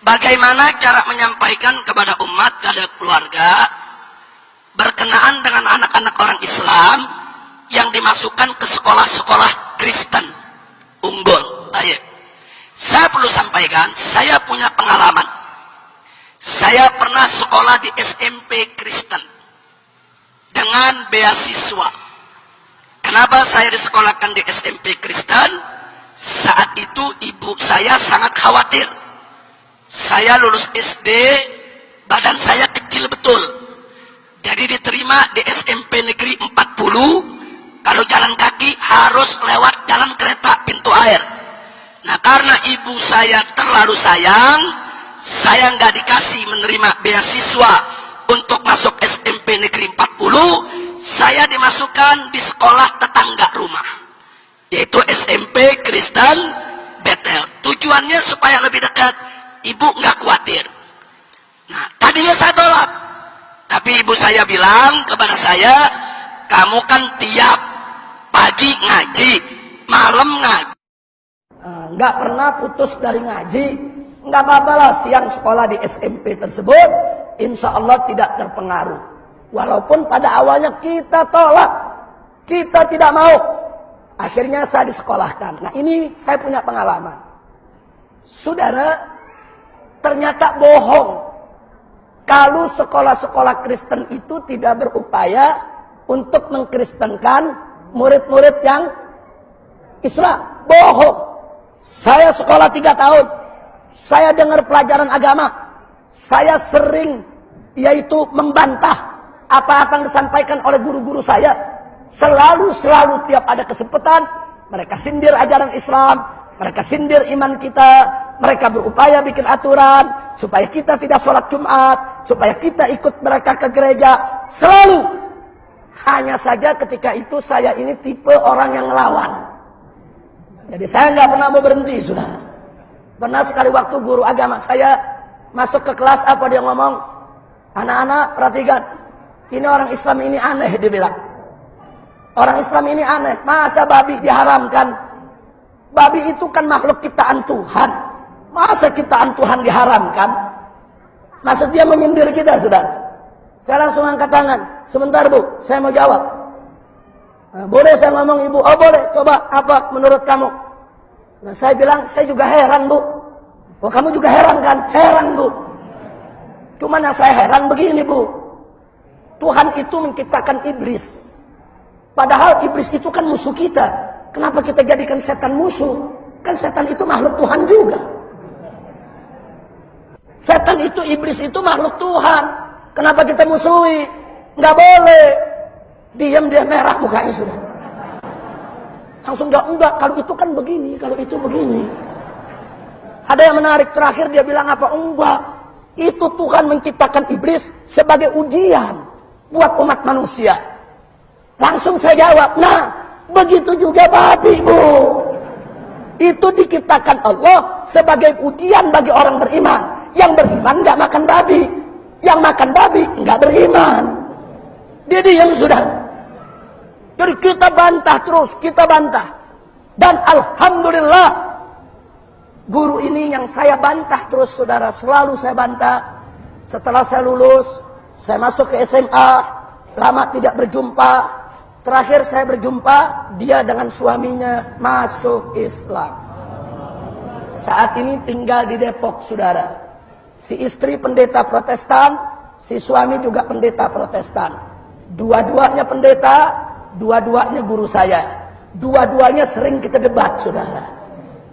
bagaimana cara menyampaikan kepada umat, kepada keluarga berkenaan dengan anak-anak orang Islam yang dimasukkan ke sekolah-sekolah Kristen unggul. Ayo, saya perlu sampaikan, saya punya pengalaman. Saya pernah sekolah di SMP Kristen dengan beasiswa. Kenapa saya disekolahkan di SMP Kristen? Saat itu ibu saya sangat khawatir. Saya lulus SD, badan saya kecil betul. Jadi diterima di SMP Negeri 40, kalau jalan kaki harus lewat jalan kereta pintu air. Nah, karena ibu saya terlalu sayang, saya nggak dikasih menerima beasiswa untuk masuk SMP Negeri 40, saya dimasukkan di sekolah tetangga rumah, yaitu SMP Kristen Betel. Tujuannya supaya lebih dekat, ibu nggak khawatir. Nah, tadinya saya tolak, tapi ibu saya bilang kepada saya, kamu kan tiap pagi ngaji, malam ngaji, nggak pernah putus dari ngaji. Nggak apa-apa lah, siang sekolah di SMP tersebut, insya Allah tidak terpengaruh. Walaupun pada awalnya kita tolak, kita tidak mau. Akhirnya saya disekolahkan. Nah, ini saya punya pengalaman. Saudara, ternyata bohong kalau sekolah-sekolah Kristen itu tidak berupaya untuk mengkristenkan murid-murid yang Islam. Bohong. Saya sekolah 3 tahun. Saya dengar pelajaran agama. Saya sering yaitu membantah apa-apa yang disampaikan oleh guru-guru saya. Selalu tiap ada kesempatan, mereka sindir ajaran Islam, mereka sindir iman kita, mereka berupaya bikin aturan supaya kita tidak sholat Jumat, supaya kita ikut mereka ke gereja. Selalu. Hanya saja ketika itu saya ini tipe orang yang ngelawan. Jadi saya nggak pernah mau berhenti, saudara. Pernah sekali waktu guru agama saya masuk ke kelas, apa dia ngomong, anak-anak perhatikan, ini orang Islam ini aneh, dia bilang. Orang Islam ini aneh, masa babi diharamkan? Babi itu kan makhluk ciptaan Tuhan. Masa ciptaan Tuhan diharamkan? Maksud dia menyindir kita, saudara. Saya langsung angkat tangan. Sebentar, Bu, saya mau jawab. Nah, boleh saya ngomong, Ibu? Oh boleh, coba apa menurut kamu? Nah, saya bilang, saya juga heran, Bu. Oh, kamu juga heran kan? Heran, Bu. Cuman yang saya heran begini, Bu. Tuhan itu menciptakan iblis. Padahal iblis itu kan musuh kita. Kenapa kita jadikan setan musuh? Kan setan itu makhluk Tuhan juga. Setan itu, iblis itu makhluk Tuhan. Kenapa kita musuhi? Nggak boleh. Diam dia merah mukanya sudah. Langsung jawab, enggak, kalau itu kan begini, kalau itu begini. Ada yang menarik, terakhir dia bilang apa? Enggak, itu Tuhan menciptakan iblis sebagai ujian buat umat manusia. Langsung saya jawab, nah begitu juga babi, Bu. Itu diciptakan Allah sebagai ujian bagi orang beriman. Yang beriman nggak makan babi, yang makan babi nggak beriman. Dia diam sudah. Jadi kita bantah terus, kita bantah. Dan alhamdulillah, guru ini yang saya bantah terus, saudara, selalu saya bantah. Setelah saya lulus, saya masuk ke SMA, lama tidak berjumpa. Terakhir saya berjumpa, dia dengan suaminya masuk Islam. Saat ini tinggal di Depok, saudara. Si istri pendeta Protestan, si suami juga pendeta Protestan. Dua-duanya pendeta, dua-duanya guru saya. Dua-duanya sering kita debat, saudara.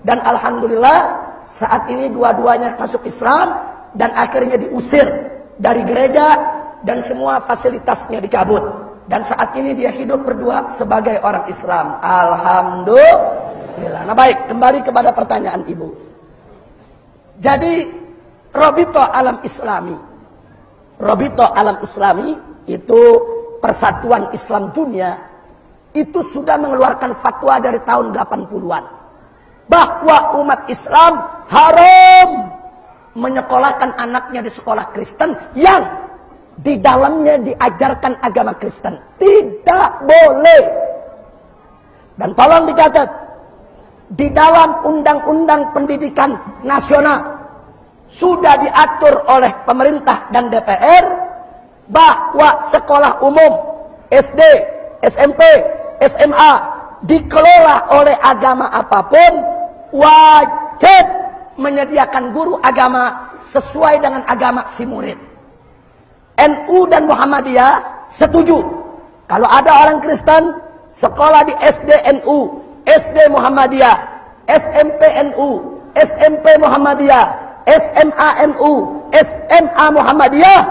Dan alhamdulillah, saat ini dua-duanya masuk Islam dan akhirnya diusir dari gereja dan semua fasilitasnya dicabut. Dan saat ini dia hidup berdua sebagai orang Islam. Alhamdulillah. Nah baik, kembali kepada pertanyaan Ibu. Jadi, Robito Alam Islami. Robito Alam Islami itu Persatuan Islam Dunia. Itu sudah mengeluarkan fatwa dari tahun 80-an. Bahwa umat Islam haram menyekolahkan anaknya di sekolah Kristen yang di dalamnya diajarkan agama Kristen. Tidak boleh. Dan tolong dicatat, di dalam Undang-Undang Pendidikan Nasional sudah diatur oleh pemerintah dan DPR bahwa sekolah umum, SD, SMP, SMA dikelola oleh agama apapun wajib menyediakan guru agama sesuai dengan agama si murid. NU dan Muhammadiyah setuju kalau ada orang Kristen sekolah di SD NU, SD Muhammadiyah, SMP NU, SMP Muhammadiyah, SMA NU, SMA Muhammadiyah,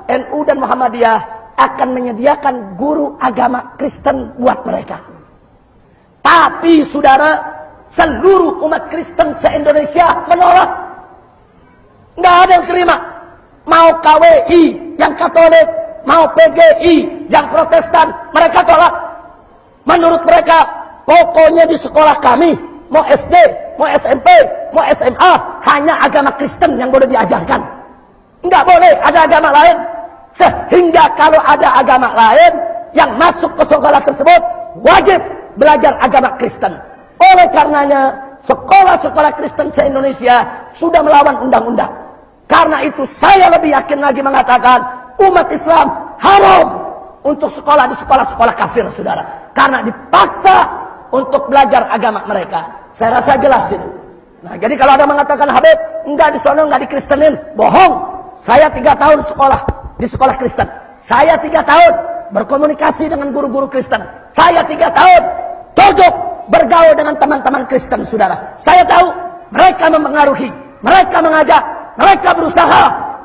NU dan Muhammadiyah akan menyediakan guru agama Kristen buat mereka. Tapi saudara, seluruh umat Kristen se-Indonesia menolak. Nggak ada yang terima. Mau KWI yang Katolik, mau PGI yang Protestan, mereka tolak. Menurut mereka, pokoknya di sekolah kami, mau SD, mau SMP, mau SMA, hanya agama Kristen yang boleh diajarkan. Nggak boleh ada agama lain. Sehingga kalau ada agama lain yang masuk ke sekolah tersebut, wajib belajar agama Kristen. Oleh karenanya, sekolah-sekolah Kristen se-Indonesia sudah melawan undang-undang. Karena itu saya lebih yakin lagi mengatakan umat Islam haram untuk sekolah di sekolah-sekolah kafir, saudara. Karena dipaksa untuk belajar agama mereka. Saya rasa jelas itu. Nah, jadi kalau ada mengatakan Habib, enggak di sana, enggak dikristenin, bohong. Saya 3 tahun sekolah di sekolah Kristen. Saya 3 tahun berkomunikasi dengan guru-guru Kristen. Saya 3 tahun duduk bergaul dengan teman-teman Kristen, saudara. Saya tahu mereka mempengaruhi, mereka mengajak, mereka berusaha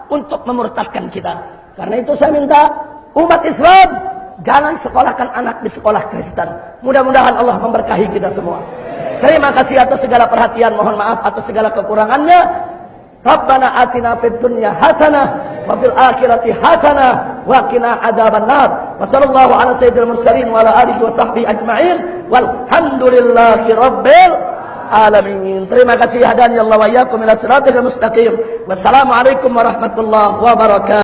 untuk memurtadkan kita. Karena itu saya minta umat Islam jangan sekolahkan anak di sekolah Kristen. Mudah-mudahan Allah memberkahi kita semua. Terima kasih atas segala perhatian. Mohon maaf atas segala kekurangannya. Rabbana atina fid dunya hasanah wa fil akhirati hasanah wa qina adzabannar. Wa sallallahu ala sayyidil mursalin wa ala alihi wa sahbihi ajma'in. Walhamdulillahi rabbil alamin. Terima kasih hadani Allah wa iyyakum ila siratal mustaqim. Wassalamualaikum warahmatullahi wabarakatuh.